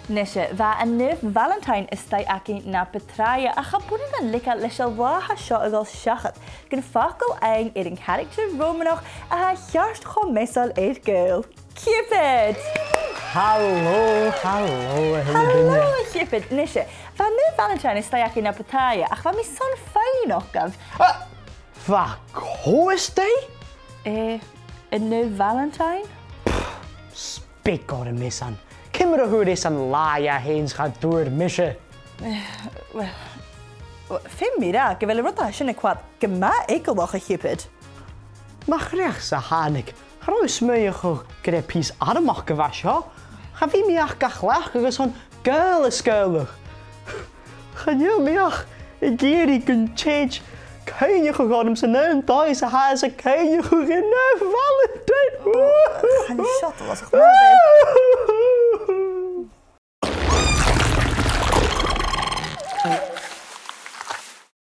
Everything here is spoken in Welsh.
Nisha, va a nif Valentine is stay aki na betraia a chapunin an lika lishal waha shot al shachat. Gan fakkel ein in character Romanoch a ha jarst go mesal eet girl. Cupid! Hallo, Cupid, Nisha. Va nu Valentine is stay aki na betraia ach va mi son fijn nog gav. Va hoe is die? A new Valentine? Spik god en missan. Kimmer hoe dit aan laia heen gaat door misje. Vind me dat, ik wil er wat je kwad gema ekeldag Cupid. Maar rechts hanik. Groot smeuige krepies ademach gewas, ja? Ga wie mij ach gachlachen zo'n geile skuilig. Ga je mij ach, ik geer die kun change. Kan je gegaan om zijn naam thuis te halen, kan je gegaan Valentijn. Ga je shot, was het